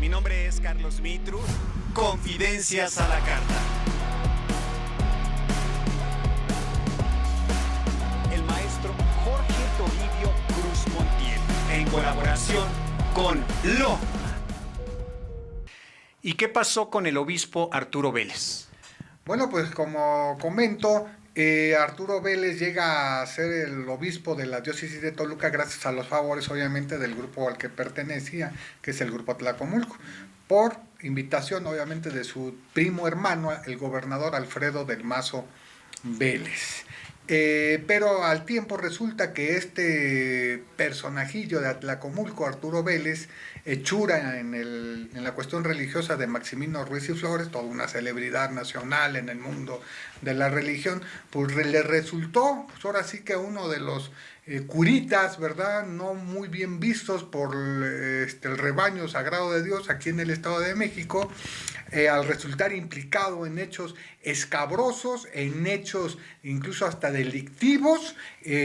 Mi nombre es Carlos Mitru. Confidencias a la carta. El maestro Jorge Toribio Cruz Montiel, en colaboración con LO. ¿Y qué pasó con el obispo Arturo Vélez? Bueno, pues como comento, Arturo Vélez llega a ser el obispo de la diócesis de Toluca gracias a los favores, obviamente, del grupo al que pertenecía, que es el grupo Atlacomulco, por invitación, obviamente, de su primo hermano, el gobernador Alfredo del Mazo Vélez. Pero al tiempo resulta que este personajillo de Atlacomulco, Arturo Vélez, hechura en la cuestión religiosa de Maximino Ruiz y Flores, toda una celebridad nacional en el mundo de la religión, pues le resultó, pues ahora sí que uno de los curitas, ¿verdad?, no muy bien vistos por el rebaño sagrado de Dios aquí en el Estado de México, al resultar implicado en hechos escabrosos, en hechos incluso hasta delictivos,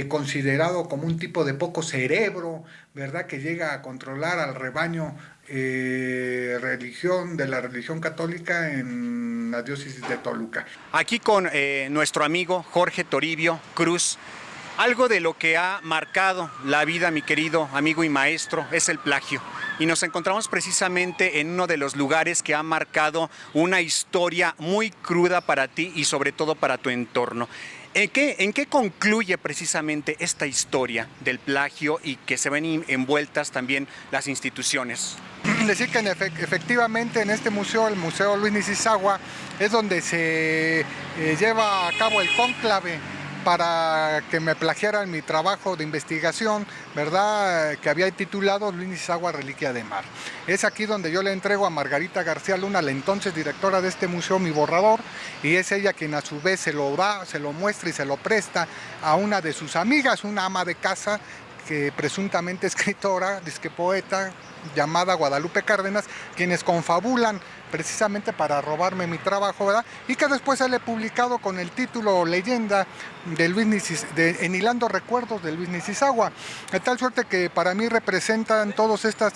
considerado como un tipo de poco cerebro, ¿verdad?, que llega a controlar al rebaño de la religión católica en la diócesis de Toluca. Aquí con nuestro amigo Jorge Toribio Cruz. Algo de lo que ha marcado la vida, mi querido amigo y maestro, es el plagio. Y nos encontramos precisamente en uno de los lugares que ha marcado una historia muy cruda para ti y sobre todo para tu entorno. ¿En qué concluye precisamente esta historia del plagio y que se ven envueltas también las instituciones? Decir que efectivamente en este museo, el Museo Luis Niciságue, es donde se lleva a cabo el cónclave para que me plagiaran mi trabajo de investigación, ¿verdad?, que había titulado Luis Niciságue, Reliquia de Mar. Es aquí donde yo le entrego a Margarita García Luna, la entonces directora de este museo, mi borrador, y es ella quien a su vez se lo da, se lo muestra y se lo presta a una de sus amigas, una ama de casa, que presuntamente escritora, disque poeta, llamada Guadalupe Cárdenas, quienes confabulan precisamente para robarme mi trabajo, ¿verdad?, y que después sale publicado con el título Leyenda de Enhilando Recuerdos de Luis Niciságue, de tal suerte que para mí representan todas estas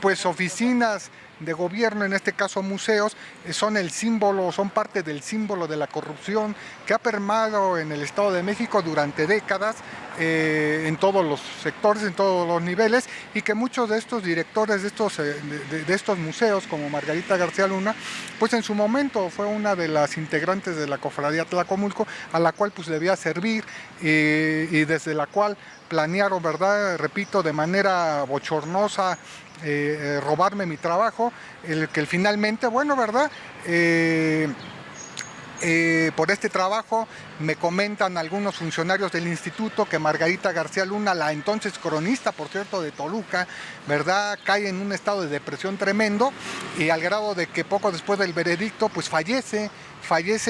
pues oficinas de gobierno, en este caso museos, son el símbolo, son parte del símbolo de la corrupción que ha permeado en el Estado de México durante décadas, en todos los sectores, en todos los niveles, y que muchos de estos directores de estos museos, como Margarita García Luna, pues en su momento fue una de las integrantes de la cofradía Atlacomulco, a la cual pues debía servir, y desde la cual planearon, ¿verdad?, repito, de manera bochornosa, robarme mi trabajo, el que finalmente, bueno, ¿verdad?, por este trabajo me comentan algunos funcionarios del instituto que Margarita García Luna, la entonces cronista, por cierto, de Toluca, ¿verdad?, cae en un estado de depresión tremendo, y al grado de que poco después del veredicto pues fallece,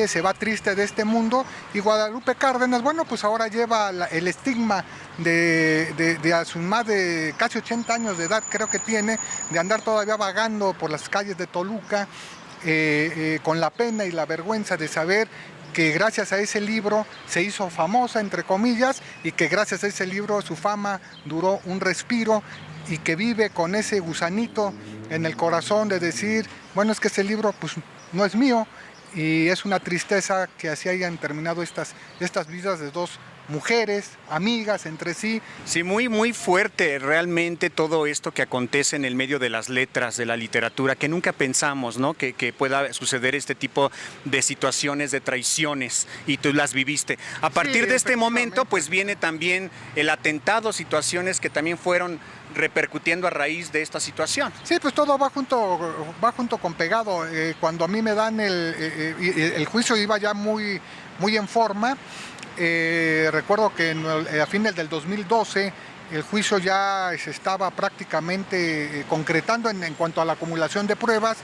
se va triste de este mundo, y Guadalupe Cárdenas, bueno, pues ahora lleva el estigma de a sus más de casi 80 años de edad, creo que tiene, de andar todavía vagando por las calles de Toluca, con la pena y la vergüenza de saber que gracias a ese libro se hizo famosa, entre comillas, y que gracias a ese libro su fama duró un respiro, y que vive con ese gusanito en el corazón de decir, bueno, es que ese libro pues no es mío, y es una tristeza que así hayan terminado estas vidas de dos mujeres, amigas entre sí. Sí, muy, muy fuerte realmente todo esto que acontece en el medio de las letras, de la literatura, que nunca pensamos, ¿no?, que pueda suceder este tipo de situaciones, de traiciones, y tú las viviste. A partir de este momento, pues viene también el atentado, situaciones que también fueron repercutiendo a raíz de esta situación. Sí, pues todo va junto con pegado. Cuando a mí me dan el juicio, iba ya muy, muy en forma. Recuerdo que a fines del 2012 el juicio ya se estaba prácticamente concretando en cuanto a la acumulación de pruebas,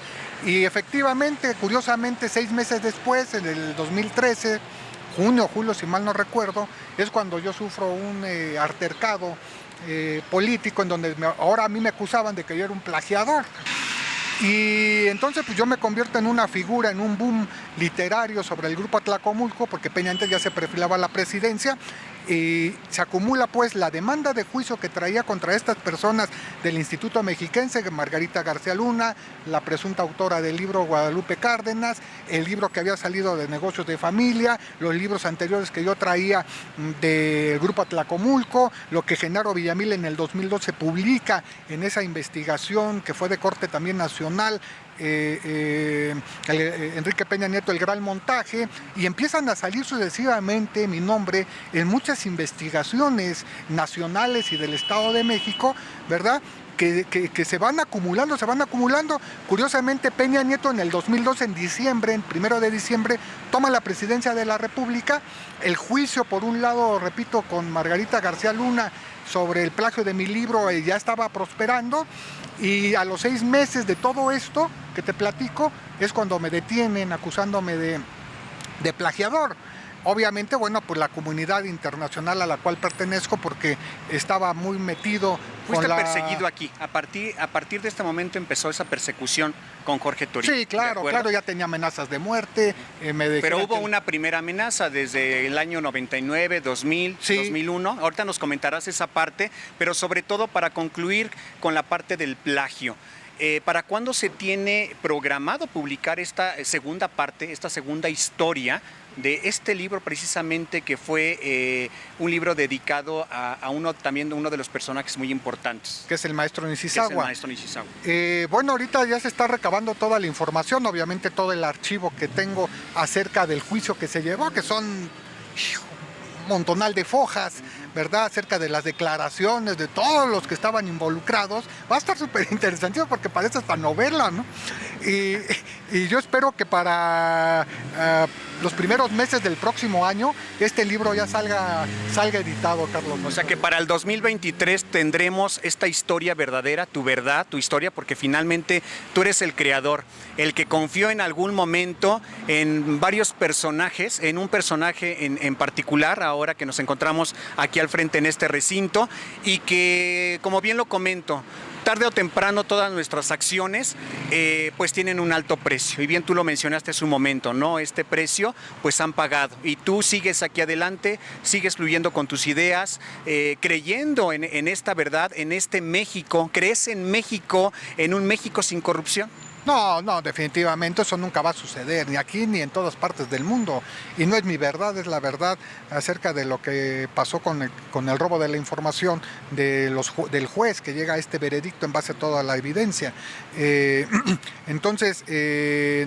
y efectivamente, curiosamente, 6 meses después, en el 2013, junio, julio, si mal no recuerdo, es cuando yo sufro un altercado político en donde ahora a mí me acusaban de que yo era un plagiador. Y entonces pues yo me convierto en una figura, en un boom literario sobre el grupo Atlacomulco, porque Peña antes ya se perfilaba a la presidencia, y se acumula pues la demanda de juicio que traía contra estas personas del Instituto Mexiquense, Margarita García Luna, la presunta autora del libro Guadalupe Cárdenas, el libro que había salido de Negocios de Familia, los libros anteriores que yo traía del Grupo Atlacomulco, lo que Genaro Villamil en el 2012 publica en esa investigación que fue de corte también nacional, Enrique Peña Nieto, el gran montaje, y empiezan a salir sucesivamente mi nombre en muchas investigaciones nacionales y del Estado de México, ¿verdad? Que se van acumulando. Curiosamente, Peña Nieto en el 2012, en diciembre, el 1 de diciembre, toma la presidencia de la República. El juicio, por un lado, repito, con Margarita García Luna sobre el plagio de mi libro ya estaba prosperando, y a los 6 meses de todo esto que te platico es cuando me detienen acusándome de plagiador. Obviamente, bueno, pues la comunidad internacional a la cual pertenezco, porque estaba muy metido. Fuiste perseguido aquí. A partir de este momento empezó esa persecución con Jorge Toribio. Sí, claro, ya tenía amenazas de muerte. Pero hubo una primera amenaza desde el año 99, 2000, sí. 2001. Ahorita nos comentarás esa parte, pero sobre todo para concluir con la parte del plagio. ¿Para cuándo se tiene programado publicar esta segunda parte, esta segunda historia de este libro precisamente, que fue un libro dedicado a uno de los personajes muy importantes? Que es el maestro Nishizawa. Bueno, ahorita ya se está recabando toda la información, obviamente todo el archivo que tengo acerca del juicio que se llevó, que son un montonal de fojas, ¿verdad? Acerca de las declaraciones de todos los que estaban involucrados. Va a estar súper interesante porque parece hasta novela, ¿no? Y yo espero que para los primeros meses del próximo año este libro ya salga editado, Carlos. O sea que para el 2023 tendremos esta historia verdadera, tu verdad, tu historia, porque finalmente tú eres el creador, el que confió en algún momento en varios personajes, en un personaje en particular, ahora que nos encontramos aquí al frente en este recinto, y que, como bien lo comento, tarde o temprano todas nuestras acciones pues tienen un alto precio, y bien tú lo mencionaste hace un momento, ¿no? Este precio pues han pagado, y tú sigues aquí adelante, sigues fluyendo con tus ideas, creyendo en esta verdad, en este México. ¿Crees en México, en un México sin corrupción? No, definitivamente eso nunca va a suceder, ni aquí ni en todas partes del mundo. Y no es mi verdad, es la verdad acerca de lo que pasó con el robo de la información del juez que llega a este veredicto en base a toda la evidencia. Entonces,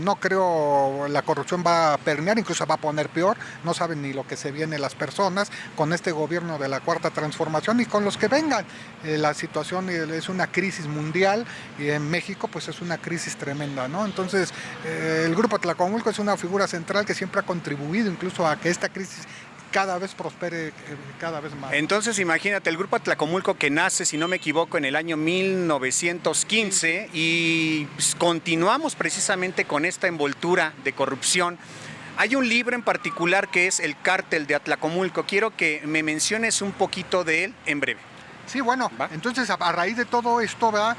no creo la corrupción va a permear, incluso va a poner peor. No saben ni lo que se viene las personas con este gobierno de la Cuarta Transformación y con los que vengan. La situación es una crisis mundial, y en México pues es una crisis tremenda, ¿no? Entonces, el Grupo Atlacomulco es una figura central que siempre ha contribuido incluso a que esta crisis cada vez prospere cada vez más. Entonces, imagínate, el Grupo Atlacomulco, que nace, si no me equivoco, en el año 1915, y pues, continuamos precisamente con esta envoltura de corrupción. Hay un libro en particular que es El Cártel de Atlacomulco. Quiero que me menciones un poquito de él en breve. Sí, bueno, ¿va? Entonces a raíz de todo esto, ¿verdad?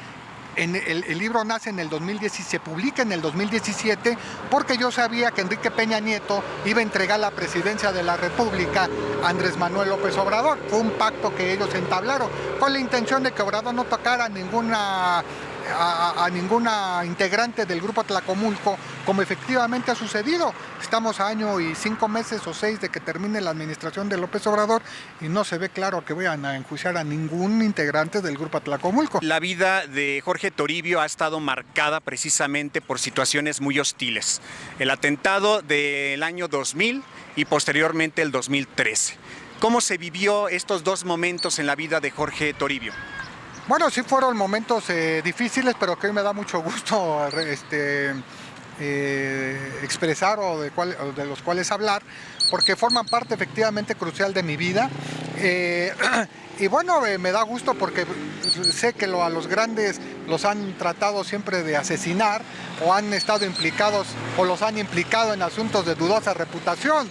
El libro nace en el 2017, se publica en el 2017, porque yo sabía que Enrique Peña Nieto iba a entregar la presidencia de la República a Andrés Manuel López Obrador. Fue un pacto que ellos entablaron con la intención de que Obrador no tocara a ninguna integrante del Grupo Atlacomulco, como efectivamente ha sucedido. Estamos a año y 5 meses o 6 de que termine la administración de López Obrador, y no se ve claro que vayan a enjuiciar a ningún integrante del Grupo Atlacomulco. La vida de Jorge Toribio ha estado marcada precisamente por situaciones muy hostiles. El atentado del año 2000 y posteriormente el 2013. ¿Cómo se vivió estos dos momentos en la vida de Jorge Toribio? Bueno, sí fueron momentos difíciles, pero que hoy me da mucho gusto expresar o de los cuales hablar, porque forman parte efectivamente crucial de mi vida. Y bueno, me da gusto porque sé que a los grandes los han tratado siempre de asesinar, o han estado implicados o los han implicado en asuntos de dudosa reputación.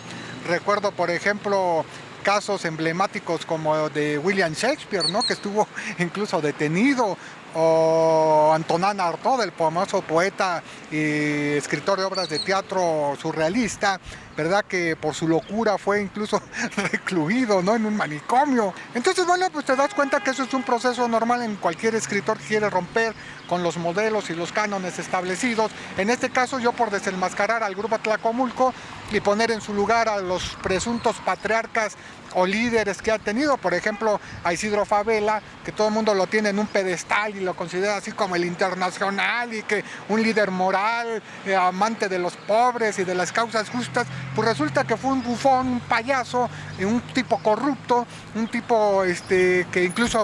Recuerdo, por ejemplo, casos emblemáticos como de William Shakespeare, ¿no? Que estuvo incluso detenido, o Antonin Artaud, el famoso poeta y escritor de obras de teatro surrealista, ¿verdad? Que por su locura fue incluso recluido, ¿no? En un manicomio. Entonces, bueno, pues te das cuenta que eso es un proceso normal en cualquier escritor que quiere romper con los modelos y los cánones establecidos. En este caso, yo por desenmascarar al grupo Atlacomulco y poner en su lugar a los presuntos patriarcas o líderes que ha tenido, por ejemplo, a Isidro Fabela, que todo el mundo lo tiene en un pedestal y lo considera así como el internacional y que un líder moral, amante de los pobres y de las causas justas, pues resulta que fue un bufón, un payaso, un tipo corrupto, un tipo que incluso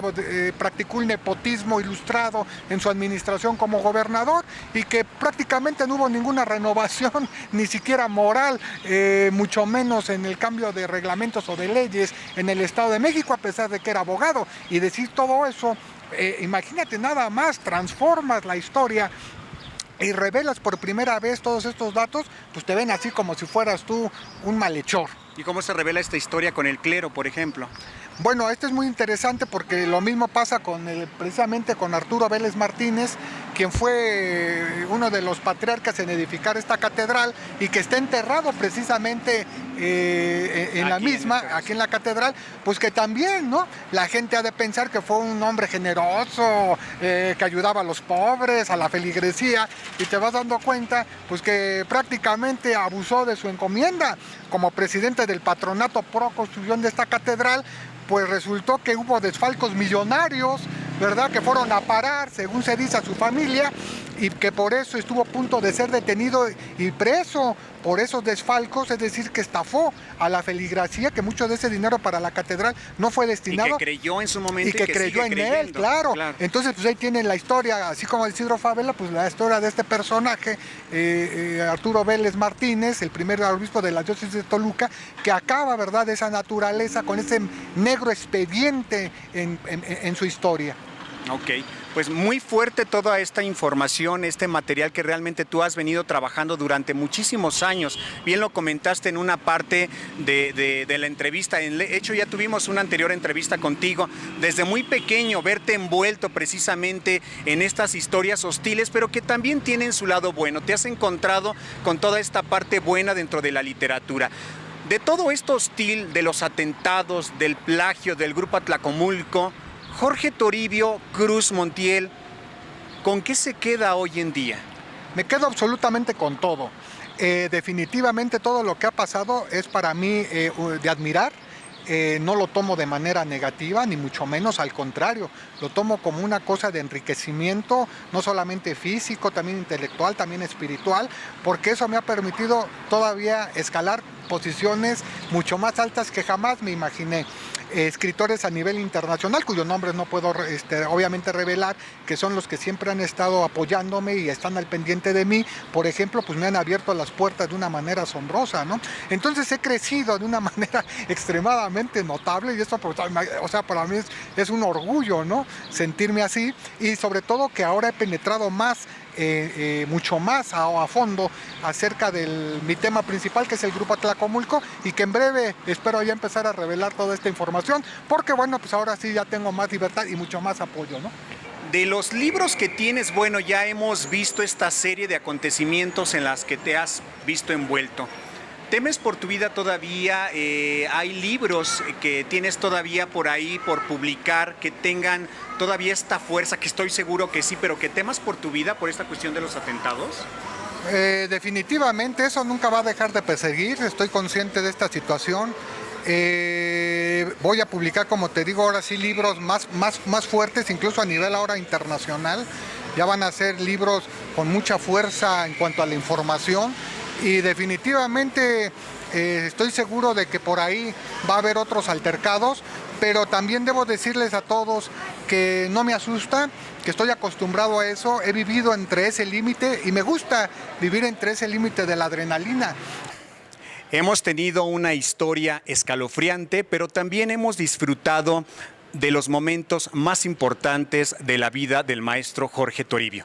practicó el nepotismo ilustrado en su administración como gobernador y que prácticamente no hubo ninguna renovación, ni siquiera moral, mucho menos en el cambio de reglamentos o de leyes en el Estado de México, a pesar de que era abogado. Y decir todo eso, imagínate nada más, transformas la historia y revelas por primera vez todos estos datos, pues te ven así como si fueras tú un malhechor. ¿Y cómo se revela esta historia con el clero, por ejemplo? Bueno, este es muy interesante porque lo mismo pasa precisamente con Arturo Vélez Martínez, quien fue uno de los patriarcas en edificar esta catedral y que está enterrado precisamente en la misma, aquí en la catedral, pues que también, ¿no? La gente ha de pensar que fue un hombre generoso, que ayudaba a los pobres, a la feligresía, y te vas dando cuenta, pues que prácticamente abusó de su encomienda como presidente del patronato pro construcción de esta catedral. Pues resultó que hubo desfalcos millonarios, ¿verdad? Que fueron a parar, según se dice, a su familia, y que por eso estuvo a punto de ser detenido y preso por esos desfalcos, es decir, que estafó a la feligresía, que mucho de ese dinero para la catedral no fue destinado. Y que creyó en su momento. Y que creyó en él, claro. Entonces, pues ahí tienen la historia, así como Isidro Fabela, pues la historia de este personaje, Arturo Vélez Martínez, el primer obispo de la diócesis de Toluca, que acaba, ¿verdad?, de esa naturaleza con ese negro expediente en su historia. Ok, pues muy fuerte toda esta información, este material que realmente tú has venido trabajando durante muchísimos años. Bien lo comentaste en una parte de la entrevista. De hecho, ya tuvimos una anterior entrevista contigo. Desde muy pequeño, verte envuelto precisamente en estas historias hostiles, pero que también tienen su lado bueno. Te has encontrado con toda esta parte buena dentro de la literatura. De todo esto hostil, de los atentados, del plagio, del grupo Atlacomulco, Jorge Toribio Cruz Montiel, ¿con qué se queda hoy en día? Me quedo absolutamente con todo. Definitivamente todo lo que ha pasado es para mí de admirar. No lo tomo de manera negativa, ni mucho menos, al contrario, lo tomo como una cosa de enriquecimiento, no solamente físico, también intelectual, también espiritual, porque eso me ha permitido todavía escalar posiciones mucho más altas que jamás me imaginé. Escritores a nivel internacional, cuyos nombres no puedo obviamente revelar, que son los que siempre han estado apoyándome y están al pendiente de mí, por ejemplo, pues me han abierto las puertas de una manera asombrosa, ¿no? Entonces he crecido de una manera extremadamente notable y esto, pues, o sea, para mí es un orgullo, ¿no? Sentirme así, y sobre todo que ahora he penetrado más, mucho más a fondo acerca de mi tema principal, que es el grupo Atlacomulco, y que en breve espero ya empezar a revelar toda esta información, porque bueno, pues ahora sí ya tengo más libertad y mucho más apoyo, ¿no? De los libros que tienes, bueno, ya hemos visto esta serie de acontecimientos en las que te has visto envuelto. ¿Temes por tu vida todavía? ¿Hay libros que tienes todavía por ahí por publicar que tengan todavía esta fuerza, que estoy seguro que sí, pero que temas por tu vida por esta cuestión de los atentados? Definitivamente eso nunca va a dejar de perseguir, estoy consciente de esta situación. Voy a publicar, como te digo, ahora sí libros más fuertes, incluso a nivel ahora internacional. Ya van a ser libros con mucha fuerza en cuanto a la información. Y definitivamente estoy seguro de que por ahí va a haber otros altercados, pero también debo decirles a todos que no me asusta, que estoy acostumbrado a eso, he vivido entre ese límite y me gusta vivir entre ese límite de la adrenalina. Hemos tenido una historia escalofriante, pero también hemos disfrutado de los momentos más importantes de la vida del maestro Jorge Toribio.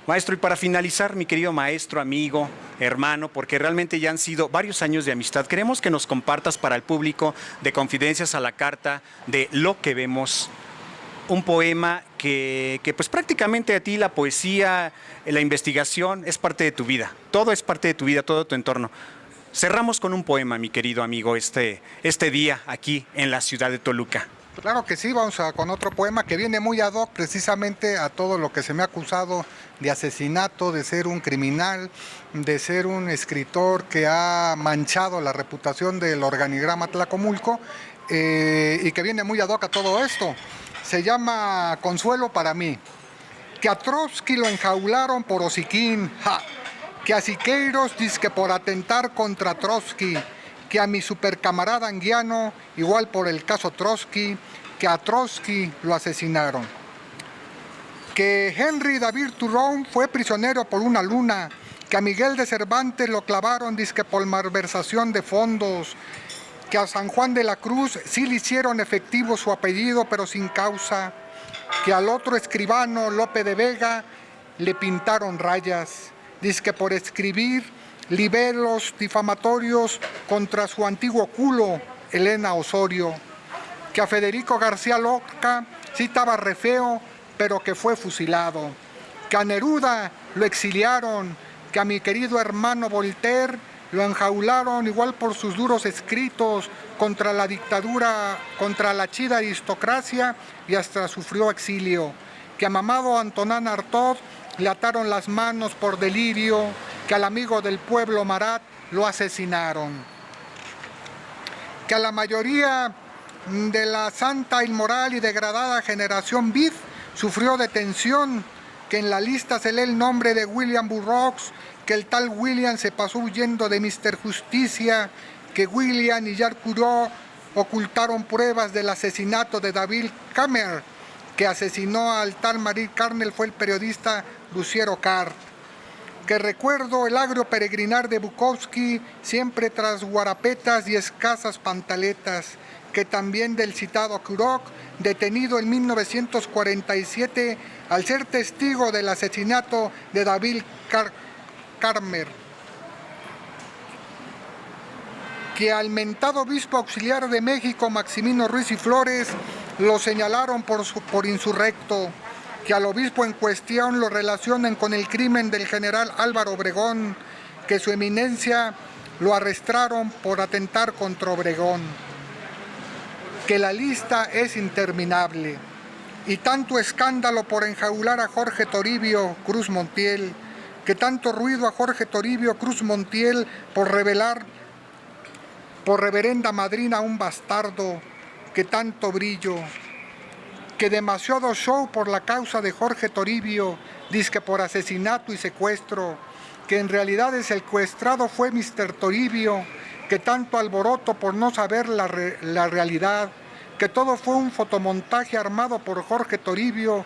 Maestro, y para finalizar, mi querido maestro, amigo, hermano, porque realmente ya han sido varios años de amistad, queremos que nos compartas para el público de Confidencias a la Carta de Lo que vemos un poema que pues prácticamente a ti la poesía, la investigación es parte de tu vida. Todo es parte de tu vida, todo tu entorno. Cerramos con un poema, mi querido amigo, este día aquí en la ciudad de Toluca. Claro que sí, con otro poema que viene muy ad hoc precisamente a todo lo que se me ha acusado de asesinato, de ser un criminal, de ser un escritor que ha manchado la reputación del organigrama Tlacomulco, y que viene muy ad hoc a todo esto. Se llama Consuelo para mí. Que a Trotsky lo enjaularon por hociquín, ja. Que a Siqueiros dizque por atentar contra Trotsky, que a mi supercamarada Anguiano, igual por el caso Trotsky, que a Trotsky lo asesinaron. Que Henry David Thoreau fue prisionero por una luna, que a Miguel de Cervantes lo clavaron dizque por malversación de fondos, que a San Juan de la Cruz sí le hicieron efectivo su apellido pero sin causa, que al otro escribano Lope de Vega le pintaron rayas, dizque por escribir libelos difamatorios contra su antiguo culo, Elena Osorio, que a Federico García Lorca sí estaba re feo, pero que fue fusilado, que a Neruda lo exiliaron, que a mi querido hermano Voltaire lo enjaularon igual por sus duros escritos contra la dictadura, contra la chida aristocracia y hasta sufrió exilio, que a mamado Antonin Artaud le ataron las manos por delirio, que al amigo del pueblo Marat lo asesinaron, que a la mayoría de la santa, inmoral y degradada generación Beat sufrió detención, que en la lista se lee el nombre de William Burroughs, que el tal William se pasó huyendo de Mr. Justicia, que William y Jacques Courreau ocultaron pruebas del asesinato de David Cameron, que asesinó al tal Marie Carnel fue el periodista Luciero Cart, que recuerdo el agrio peregrinar de Bukowski siempre tras guarapetas y escasas pantaletas, que también del citado Kurok, detenido en 1947 al ser testigo del asesinato de David Carmer, que al mentado obispo auxiliar de México, Maximino Ruiz y Flores, lo señalaron por insurrecto, que al obispo en cuestión lo relacionan con el crimen del general Álvaro Obregón, que su eminencia lo arrestaron por atentar contra Obregón, que la lista es interminable, y tanto escándalo por enjaular a Jorge Toribio Cruz Montiel, que tanto ruido a Jorge Toribio Cruz Montiel por revelar por reverenda madrina a un bastardo, que tanto brillo, que demasiado show por la causa de Jorge Toribio, dizque por asesinato y secuestro, que en realidad el secuestrado fue Mr. Toribio, que tanto alboroto por no saber la realidad, que todo fue un fotomontaje armado por Jorge Toribio.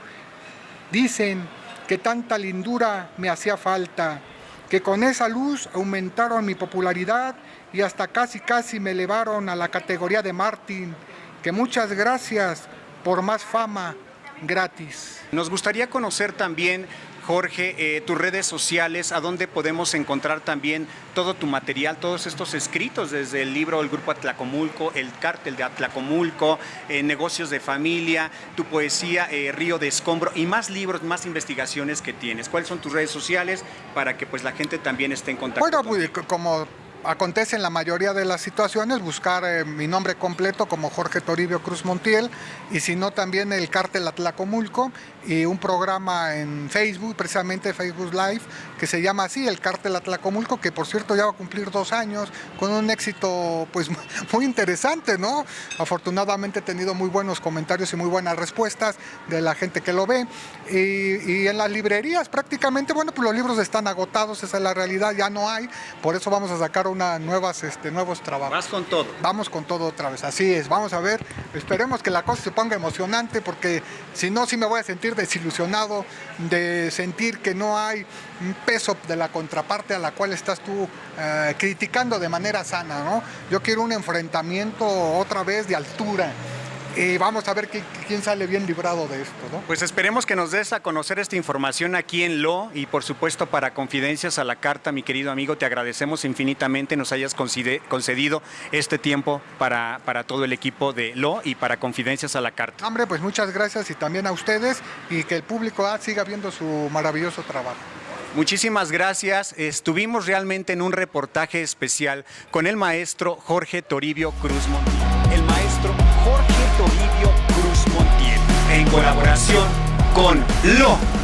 Dicen que tanta lindura me hacía falta, que con esa luz aumentaron mi popularidad y hasta casi me elevaron a la categoría de Martín, que muchas gracias por más fama gratis. Nos gustaría conocer también, Jorge, tus redes sociales, a dónde podemos encontrar también todo tu material, todos estos escritos, desde el libro El Grupo Atlacomulco, El Cártel de Atlacomulco, Negocios de Familia, tu poesía Río de Escombro y más libros, más investigaciones que tienes. ¿Cuáles son tus redes sociales para que pues la gente también esté en contacto? Bueno, pues, como acontece en la mayoría de las situaciones, buscar mi nombre completo como Jorge Toribio Cruz Montiel, y si no también el Cártel Atlacomulco, y un programa en Facebook, precisamente Facebook Live, que se llama así, el Cártel Atlacomulco, que por cierto ya va a cumplir 2 años, con un éxito pues muy interesante, ¿no? Afortunadamente he tenido muy buenos comentarios y muy buenas respuestas de la gente que lo ve, y en las librerías prácticamente, bueno, pues los libros están agotados, esa es la realidad, ya no hay, por eso vamos a sacar nuevos trabajos. Vas con todo. Vamos con todo otra vez, así es, vamos a ver, esperemos que la cosa se ponga emocionante, porque si no, sí me voy a sentir desilusionado de sentir que no hay un peso de la contraparte a la cual estás tú criticando de manera sana, ¿no? Yo quiero un enfrentamiento otra vez de altura, y vamos a ver quién sale bien librado de esto, ¿no? Pues esperemos que nos des a conocer esta información aquí en LO y por supuesto para Confidencias a la Carta, mi querido amigo, te agradecemos infinitamente nos hayas concedido este tiempo para todo el equipo de LO y para Confidencias a la Carta. Hombre, pues muchas gracias y también a ustedes y que el público siga viendo su maravilloso trabajo. Muchísimas gracias. Estuvimos realmente en un reportaje especial con el maestro Jorge Toribio Cruz Montiel. El maestro Jorge Toribio Cruz Montiel, en colaboración con LO.